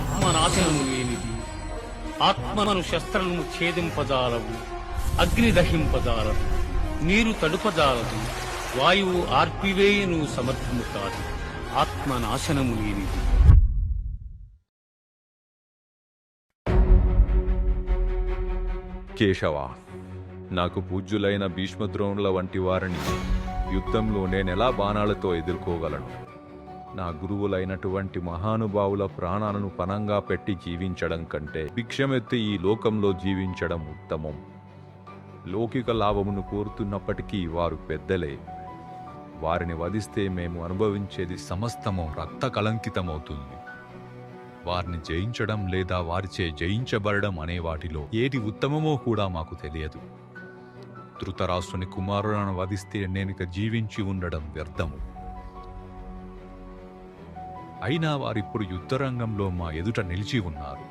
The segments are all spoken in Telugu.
ఆత్మనాశనము లేనిది. ఆత్మను శస్త్రము ఛేదింపజాలవు, అగ్ని దహింపజాలదు, నీరు తడుపజాలదు, వాయువు ఆర్పివేయను సమర్థము కాదు. ఆత్మనాశనము లేనిది. కేశవ, నాకు పూజ్యులైన భీష్మద్రోణుల వంటి వారిని యుద్ధంలో నేనెలా బాణాలతో ఎదుర్కోగలను? నా గురువులైనటువంటి మహానుభావుల ప్రాణాలను పణంగా పెట్టి జీవించడం కంటే భిక్షమెత్తి ఈ లోకంలో జీవించడం ఉత్తమం. లౌకిక లాభమును కోరుతున్నప్పటికీ వారు పెద్దలే. వారిని వధిస్తే మేము అనుభవించేది సమస్తము రక్త కలంకితమవుతుంది. వారిని జయించడం లేదా వారిచే జయించబడడం అనే వాటిలో ఏది ఉత్తమమో కూడా మాకు తెలియదు. ధృతరాష్ట్రుని కుమారులను వధిస్తే నేనిక జీవించి ఉండడం వ్యర్థము. అయినా వారిప్పుడు యుద్ధరంగంలో మా ఎదుట నిలిచి ఉన్నారు.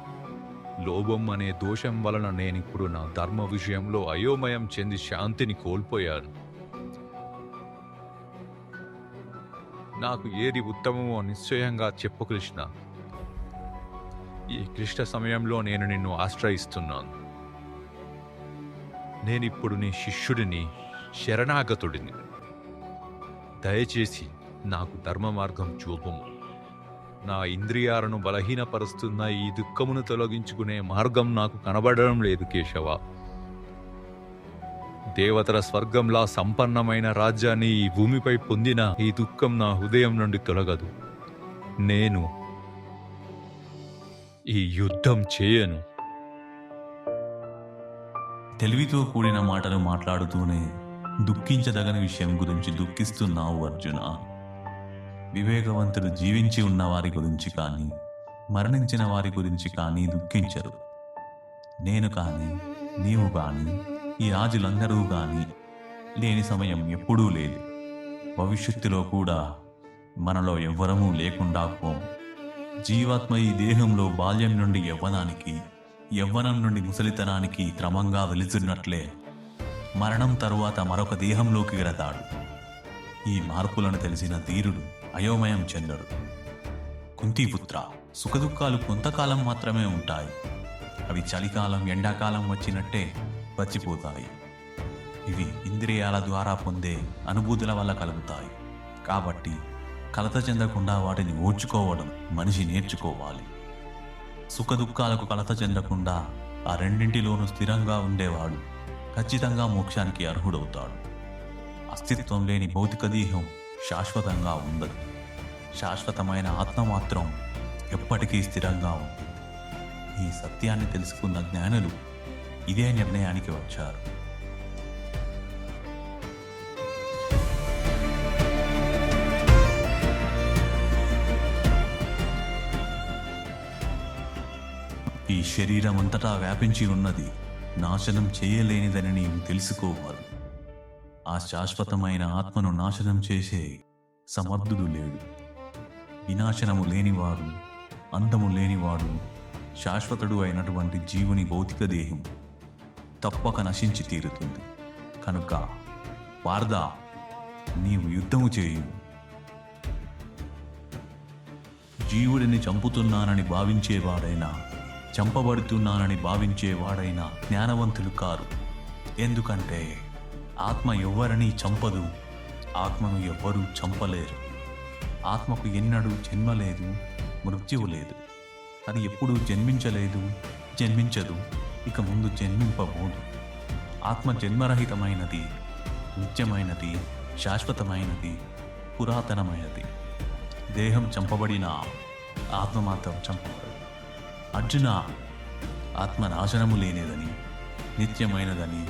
లోభం అనే దోషం వలన నేనిప్పుడు నా ధర్మ విషయంలో అయోమయం చెంది శాంతిని కోల్పోయాను. నాకు ఏది ఉత్తమమో నిశ్చయంగా చెప్పు కృష్ణ. ఈ క్లిష్ట సమయంలో నేను నిన్ను ఆశ్రయిస్తున్నాను. నేనిప్పుడు నీ శిష్యుడిని, శరణాగతుడిని. దయచేసి నాకు ధర్మ మార్గం చూపము. నా ఇంద్రియాలను బలహీనపరుస్తున్న ఈ దుఃఖమును తొలగించుకునే మార్గం నాకు కనబడడం లేదు కేశవ. దేవతల స్వర్గంలా సంపన్నమైన రాజ్యాన్ని ఈ భూమిపై పొందిన ఈ దుఃఖం నా హృదయం నుండి తొలగదు. నేను ఈ యుద్ధం చేయను. తెలివితో కూడిన మాటలు మాట్లాడుతూనే దుఃఖించదగని విషయం గురించి దుఃఖిస్తున్నావు అర్జున. వివేకవంతుడు జీవించి ఉన్న వారి గురించి కానీ మరణించిన వారి గురించి కానీ దుఃఖించరు. నేను కానీ నీవు కానీ ఈ రాజులందరూ కానీ లేని సమయం ఎప్పుడూ లేదు. భవిష్యత్తులో కూడా మనలో ఎవ్వరమూ లేకుండా పోము. జీవాత్మ ఈ దేహంలో బాల్యం నుండి యవ్వనానికి, యవ్వనం నుండి ముసలితనానికి క్రమంగా వెళుతున్నట్లే మరణం తరువాత మరొక దేహంలోకి వెళతాడు. ఈ మార్పులను తెలిసిన ధీరుడు అయోమయం చెందడు. కుంతిపుత్ర, సుఖదుఖాలు కొంతకాలం మాత్రమే ఉంటాయి. అవి చలికాలం, ఎండాకాలం వచ్చినట్టే వచ్చిపోతాయి. ఇవి ఇంద్రియాల ద్వారా పొందే అనుభూతుల వల్ల కలుగుతాయి. కాబట్టి కలత చెందకుండా వాటిని ఓర్చుకోవడం మనిషి నేర్చుకోవాలి. సుఖదుఖాలకు కలత చెందకుండా ఆ రెండింటిలోనూ స్థిరంగా ఉండేవాడు ఖచ్చితంగా మోక్షానికి అర్హుడవుతాడు. అస్తిత్వం లేని భౌతిక దేహం శాశ్వతంగా ఉండదు. శాశ్వతమైన ఆత్మ మాత్రం ఎప్పటికీ స్థిరంగా ఉంది. ఈ సత్యాన్ని తెలుసుకున్న జ్ఞానులు ఇదే నిర్ణయానికి వచ్చారు. ఈ శరీరం అంతటా వ్యాపించి ఉన్నది నాశనం చేయలేనిదని నీవు తెలుసుకోవాలి. ఆ శాశ్వతమైన ఆత్మను నాశనం చేసే సమర్థుడు లేడు. వినాశనము లేనివాడు, అంతము లేనివాడు, శాశ్వతుడు అయినటువంటి జీవుని భౌతిక దేహం తప్పక నశించి తీరుతుంది. కనుక పార్థ, నీవు యుద్ధము చేయు. జీవుడిని చంపుతున్నానని భావించేవాడైనా, చంపబడుతున్నానని భావించేవాడైనా జ్ఞానవంతులు కారు. ఎందుకంటే ఆత్మ ఎవ్వరినీ చంపదు. ఆత్మను ఎవ్వరూ చంపలేరు. ఆత్మకు ఎన్నడూ జన్మ లేదు, మృత్యువు లేదు. అది ఎప్పుడూ జన్మించలేదు, జన్మించదు, ఇక ముందు జన్మింపబోదు. ఆత్మ జన్మరహితమైనది, నిత్యమైనది, శాశ్వతమైనది, పురాతనమైనది. దేహం చంపబడినా ఆత్మ మాత్రం చంపబడదు. అర్జున, ఆత్మ నాశనము లేనిదని, నిత్యమైనదని,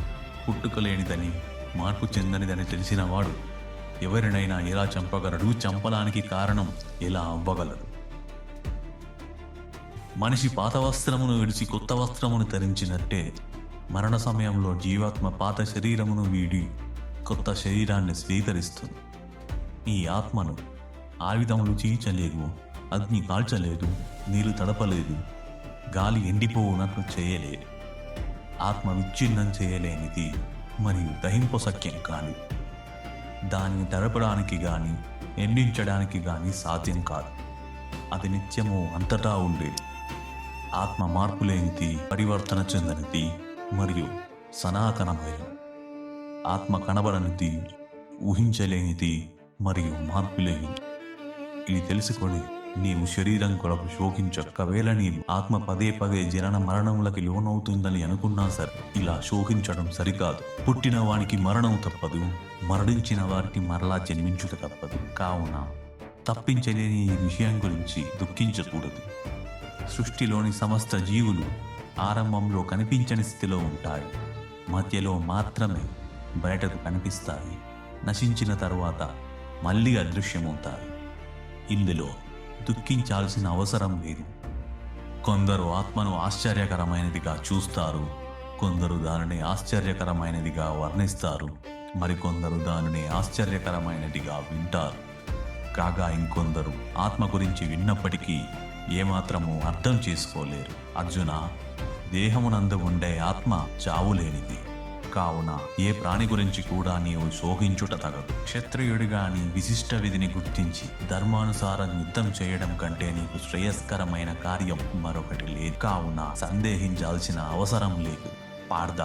పుట్టుక లేనిదని, మార్పు చెందనిదని తెలిసినవాడు ఎవరినైనా ఎలా చంపగలడు? చంపడానికి కారణం ఎలా అవ్వగలదు? మనిషి పాత వస్త్రమును విడిచి కొత్త వస్త్రమును ధరించినట్టే మరణ సమయంలో జీవాత్మ పాత శరీరమును వీడి కొత్త శరీరాన్ని స్వీకరిస్తుంది. ఈ ఆత్మను ఆయుధములు చీల్చలేదు, అగ్ని కాల్చలేదు, నీళ్లు తడపలేదు, గాలి ఎండిపోవునట్లు చేయలేదు. ఆత్మ విచ్ఛిన్నం చేయలేనిది మరియు దహింపశక్యం కాని, దానిని తడపడానికి కానీ ఎండించడానికి కానీ సాధ్యం కాదు. అది నిత్యము అంతటా ఉండేది. ఆత్మ మార్పు లేనిది, పరివర్తన చెందనిది మరియు సనాతనమైనది. ఆత్మ కనబడనిది, ఊహించలేనిది మరియు మార్పు లేనిది. ఇది తెలుసుకొని నీవు శరీరం కొరకు శోకించక. ఒకవేళ నీవు ఆత్మ పదే పదే జనన మరణములకి లోనవుతుందని అనుకున్నా సరే, ఇలా శోకించడం సరికాదు. పుట్టిన వానికి మరణం తప్పదు, మరణించిన వారికి మరలా జన్మించుట తప్పదు. కావున తప్పించలేని ఈ విషయం గురించి దుఃఖించకూడదు. సృష్టిలోని సమస్త జీవులు ఆరంభంలో కనిపించని స్థితిలో ఉంటాయి, మధ్యలో మాత్రమే బయటకు కనిపిస్తాయి, నశించిన తరువాత మళ్ళీ అదృశ్యమవుతాయి. ఇందులో దుఃఖించాల్సిన అవసరం లేదు. కొందరు ఆత్మను ఆశ్చర్యకరమైనదిగా చూస్తారు, కొందరు దానిని ఆశ్చర్యకరమైనదిగా వర్ణిస్తారు, మరికొందరు దానిని ఆశ్చర్యకరమైనదిగా వింటారు. కాగా ఇంకొందరు ఆత్మ గురించి విన్నప్పటికీ ఏమాత్రము అర్థం చేసుకోలేరు. అర్జున, దేహమునందు ఉండే ఆత్మ చావులేనిది. కావున ఏ ప్రాణి గురించి కూడా నీవు శోకించుట తగదు. క్షత్రియుడిగా నీ విశిష్ట విధిని గుర్తించి ధర్మానుసారం యుద్ధం చేయడం కంటే నీకు శ్రేయస్కరమైన కార్యం మరొకటి లేదు. కావున సందేహించాల్సిన అవసరం లేదు. పార్థ,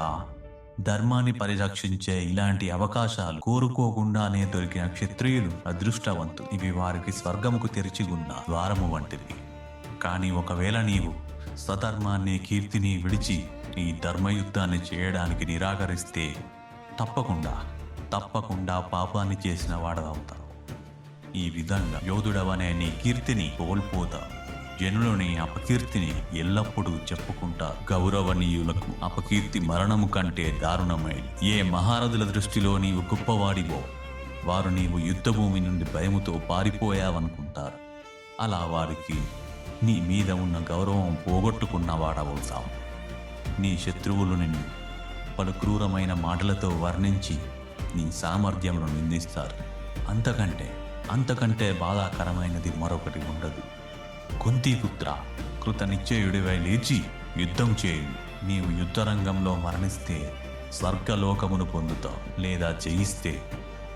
ధర్మాన్ని పరిరక్షించే ఇలాంటి అవకాశాలు కోరుకోకుండానే దొరికిన క్షత్రియులు అదృష్టవంతులు. ఇవి వారికి స్వర్గముకు తెరిచి ఉన్న ద్వారము వంటివి. కానీ ఒకవేళ నీవు స్వధర్మాన్ని, కీర్తిని విడిచి ఈ ధర్మయుద్ధాన్ని చేయడానికి నిరాకరిస్తే తప్పకుండా పాపాన్ని చేసిన వాడవుతావు. ఈ విధంగా యోధుడవనే నీ కీర్తిని కోల్పోతావు. జనులు నీ అపకీర్తిని ఎల్లప్పుడూ చెప్పుకుంటారు. గౌరవనీయులకు అపకీర్తి మరణము కంటే దారుణమైనది. ఏ మహారథుల దృష్టిలో నీవు గొప్పవాడివో వారు నీవు యుద్ధభూమి నుండి భయముతో పారిపోయావనుకుంటారు. అలా వారికి నీ మీద ఉన్న గౌరవం పోగొట్టుకున్నవాడవుతావు. నీ శత్రువులు నిన్ను పలు క్రూరమైన మాటలతో వర్ణించి నీ సామర్థ్యమును నిందిస్తారు. అంతకంటే బాధాకరమైనది మరొకటి ఉండదు. కుంతీపుత్ర, కృతనిశ్చయుడివై లేచి యుద్ధం చేయు. నీవు యుద్ధరంగంలో మరణిస్తే స్వర్గలోకమును పొందుతావు, లేదా జయిస్తే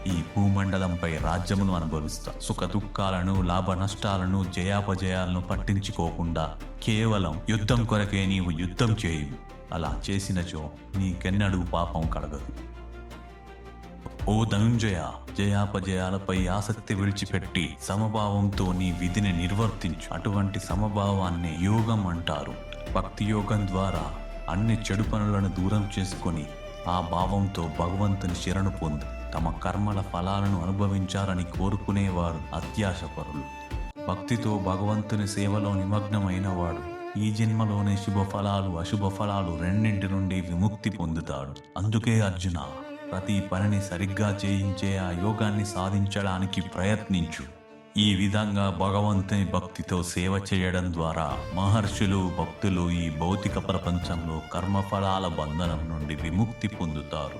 ఈ భూమండలంపై రాజ్యమును అనుభవిస్తావు. సుఖ దుఃఖాలను, లాభ నష్టాలను, జయాపజయాలను పట్టించుకోకుండా కేవలం యుద్ధం కొరకే నీవు యుద్ధం చేయు. అలా చేసినచో నీకెన్నడూ పాపం కలగదు. ఓ ధనుంజయ, జయాపజయాలపై ఆసక్తి విడిచిపెట్టి సమభావంతో నీ విధిని నిర్వర్తించు. అటువంటి సమభావాన్ని యోగం అంటారు. భక్తి యోగం ద్వారా అన్ని చెడు పనులను దూరం చేసుకొని ఆ భావంతో భగవంతుని శరణు పొందు. తమ కర్మల ఫలాలను అనుభవించాలని కోరుకునేవారు అత్యాశపరులు. భక్తితో భగవంతుని సేవలో నిమగ్నమైన వాడు ఈ జన్మలోనే శుభ ఫలాలు, అశుభ ఫలాలు రెండింటి నుండి విముక్తి పొందుతాడు. అందుకే అర్జున, ప్రతి పనిని సరిగ్గా చేయించే ఆ యోగాన్ని సాధించడానికి ప్రయత్నించు. ఈ విధంగా భగవంతుని భక్తితో సేవ చేయడం ద్వారా మహర్షులు, భక్తులు ఈ భౌతిక ప్రపంచంలో కర్మఫలాల బంధనం నుండి విముక్తి పొందుతారు.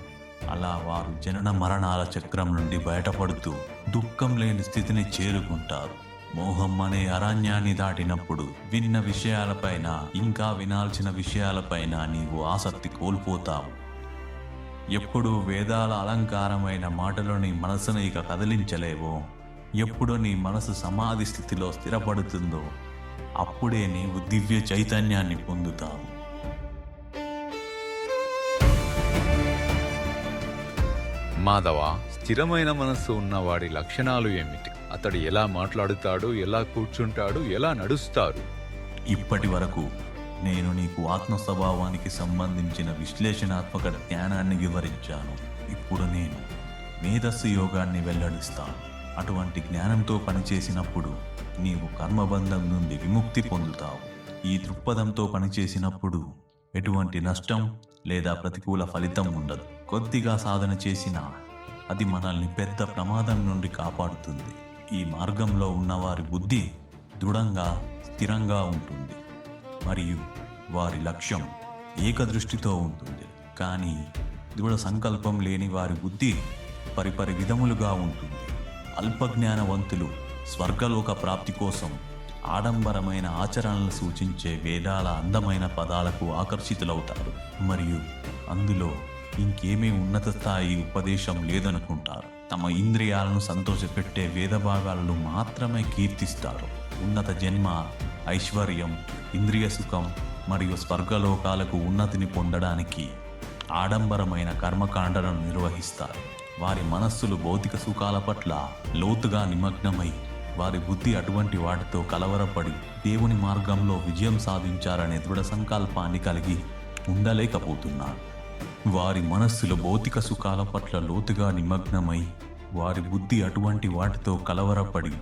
అలా వారు జనన మరణాల చక్రం నుండి బయటపడుతూ దుఃఖం లేని స్థితిని చేరుకుంటారు. మోహం అనే అరణ్యాన్ని దాటినప్పుడు విన్న విషయాలపైన, ఇంకా వినాల్సిన విషయాలపైన నీవు ఆసక్తి కోల్పోతావు. ఎప్పుడు వేదాల అలంకారమైన మాటలు నీ మనసును ఇక కదిలించలేవో, ఎప్పుడు నీ మనసు సమాధి స్థితిలో స్థిరపడుతుందో అప్పుడే నీవు దివ్య చైతన్యాన్ని పొందుతావు. మాధవ, స్థిరమైన మనస్సు ఉన్నవాడి లక్షణాలు ఏమిటి? అతడు ఎలా మాట్లాడుతాడు, ఎలా కూర్చుంటాడు, ఎలా నడుస్తాడు? ఇప్పటి వరకు నేను నీకు ఆత్మ స్వభావానికి సంబంధించిన విశ్లేషణాత్మక జ్ఞానాన్ని వివరించాను. ఇప్పుడు నేను మేధస్సు యోగాన్ని వెల్లడిస్తాను. అటువంటి జ్ఞానంతో పనిచేసినప్పుడు నీవు కర్మబంధం నుండి విముక్తి పొందుతావు. ఈ దృక్పథంతో పనిచేసినప్పుడు ఎటువంటి నష్టం లేదా ప్రతికూల ఫలితం ఉండదు. కొద్దిగా సాధన చేసినా అది మనల్ని పెద్ద ప్రమాదం నుండి కాపాడుతుంది. ఈ మార్గంలో ఉన్నవారి బుద్ధి దృఢంగా, స్థిరంగా ఉంటుంది మరియు వారి లక్ష్యం ఏకదృష్టితో ఉంటుంది. కానీ దృఢ సంకల్పం లేని వారి బుద్ధి పరిపరి విధములుగా ఉంటుంది. అల్పజ్ఞానవంతులు స్వర్గలోక ప్రాప్తి కోసం ఆడంబరమైన ఆచరణలు సూచించే వేదాల అందమైన పదాలకు ఆకర్షితులవుతారు మరియు అందులో ఇంకేమీ ఉన్నత స్థాయి ఉపదేశం లేదనుకుంటారు. తమ ఇంద్రియాలను సంతోషపెట్టే వేద భాగాలను మాత్రమే కీర్తిస్తారు. ఉన్నత జన్మ ఐశ్వర్యం, ఇంద్రియ సుఖం మరియు స్వర్గలోకాలకు ఉన్నతిని పొందడానికి ఆడంబరమైన కర్మకాండలను నిర్వహిస్తారు. వారి మనస్సులు భౌతిక సుఖాల పట్ల లోతుగా నిమగ్నమై వారి బుద్ధి అటువంటి వాటితో కలవరపడి దేవుని మార్గంలో విజయం సాధించాలనే దృఢ సంకల్పాన్ని కలిగి ఉండలేకపోతున్నారు. వారి మనస్సులు భౌతిక సుఖాల పట్ల లోతుగా నిమగ్నమై వారి బుద్ధి అటువంటి వాటితో కలవరపడి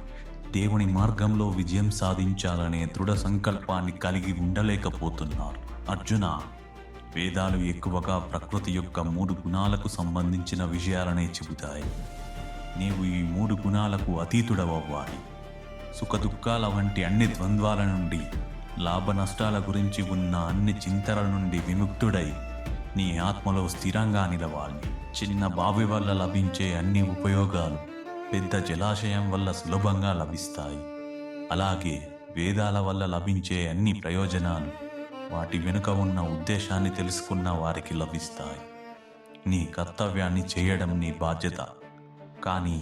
దేవుని మార్గంలో విజయం సాధించాలనే దృఢ సంకల్పాన్ని కలిగి ఉండలేకపోతున్నారు. అర్జున, వేదాలు ఎక్కువగా ప్రకృతి యొక్క 3 గుణాలకు సంబంధించిన విషయాలనే చెబుతాయి. నీవు ఈ 3 గుణాలకు అతీతుడవ్వాలి. సుఖదుఖాల వంటి అన్ని ద్వంద్వాల నుండి, లాభ నష్టాల గురించి ఉన్న అన్ని చింతల నుండి విముక్తుడై నీ ఆత్మలో స్థిరంగా నిలవాలి. చిన్న బావి వల్ల లభించే అన్ని ఉపయోగాలు పెద్ద జలాశయం వల్ల సులభంగా లభిస్తాయి. అలాగే వేదాల వల్ల లభించే అన్ని ప్రయోజనాలు వాటి వెనుక ఉన్న ఉద్దేశాన్ని తెలుసుకున్న వారికి లభిస్తాయి. నీ కర్తవ్యాన్ని చేయడం నీ బాధ్యత, కానీ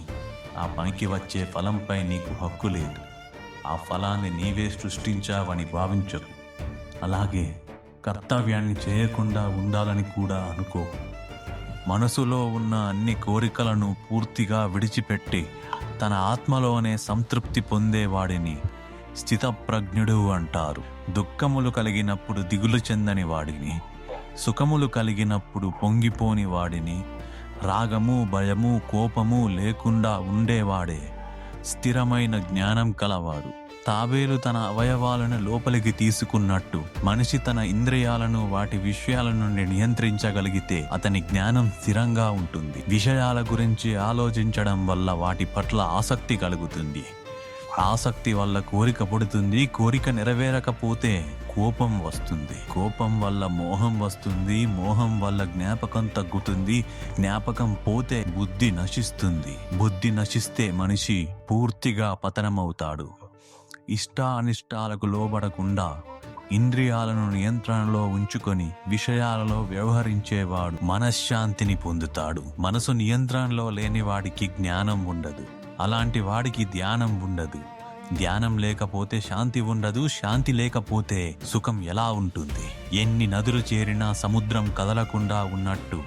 ఆ పనికి వచ్చే ఫలంపై నీకు హక్కు లేదు. ఆ ఫలాన్ని నీవే సృష్టించావని భావించకు. అలాగే కర్తవ్యాన్ని చేయకుండా ఉండాలని కూడా అనుకో. మనసులో ఉన్న అన్ని కోరికలను పూర్తిగా విడిచిపెట్టి తన ఆత్మలోనే సంతృప్తి పొందేవాడిని స్థితప్రజ్ఞుడు అంటారు. దుఃఖములు కలిగినప్పుడు దిగులు చెందని వాడిని, సుఖములు కలిగినప్పుడు పొంగిపోని వాడిని, రాగము, భయము, కోపము లేకుండా ఉండేవాడే స్థిరమైన జ్ఞానం కలవాడు. తాబేలు తన అవయవాలను లోపలికి తీసుకున్నట్టు మనిషి తన ఇంద్రియాలను వాటి విషయాల నుండి నియంత్రించగలిగితే అతని జ్ఞానం స్థిరంగా ఉంటుంది. విషయాల గురించి ఆలోచించడం వల్ల వాటి పట్ల ఆసక్తి కలుగుతుంది. ఆసక్తి వల్ల కోరిక పుడుతుంది. కోరిక నెరవేరకపోతే కోపం వస్తుంది. కోపం వల్ల మోహం వస్తుంది. మోహం వల్ల జ్ఞాపకం తగ్గుతుంది. జ్ఞాపకం పోతే బుద్ధి నశిస్తుంది. బుద్ధి నశిస్తే మనిషి పూర్తిగా పతనమవుతాడు. ఇష్టానిష్టాలకు లోబడకుండా ఇంద్రియాలను నియంత్రణలో ఉంచుకొని విషయాలలో వ్యవహరించేవాడు మనశ్శాంతిని పొందుతాడు. మనసు నియంత్రణలో లేని వాడికి జ్ఞానం ఉండదు. అలాంటి వాడికి ధ్యానం ఉండదు. ధ్యానం లేకపోతే శాంతి ఉండదు. శాంతి లేకపోతే సుఖం ఎలా ఉంటుంది? ఎన్ని నదులు చేరినా సముద్రం కదలకుండా ఉన్నట్టు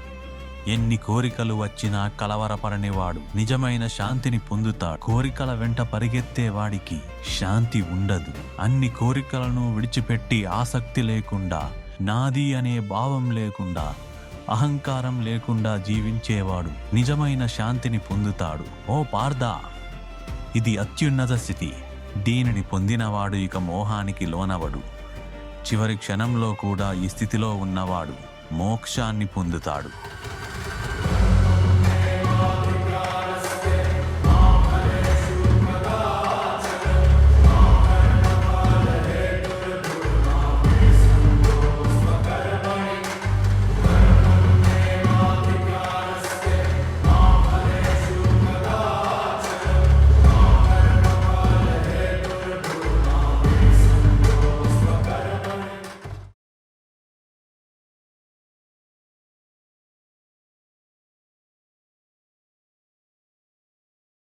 ఎన్ని కోరికలు వచ్చినా కలవరపడనివాడు నిజమైన శాంతిని పొందుతాడు. కోరికల వెంట పరిగెత్తే వాడికి శాంతి ఉండదు. అన్ని కోరికలను విడిచిపెట్టి ఆసక్తి లేకుండా, నాది అనే భావం లేకుండా, అహంకారం లేకుండా జీవించేవాడు నిజమైన శాంతిని పొందుతాడు. ఓ పార్థ, ఇది అత్యున్నత స్థితి. దీనిని పొందినవాడు ఇక మోహానికి లోనవడు. చివరి క్షణంలో కూడా ఈ స్థితిలో ఉన్నవాడు మోక్షాన్ని పొందుతాడు.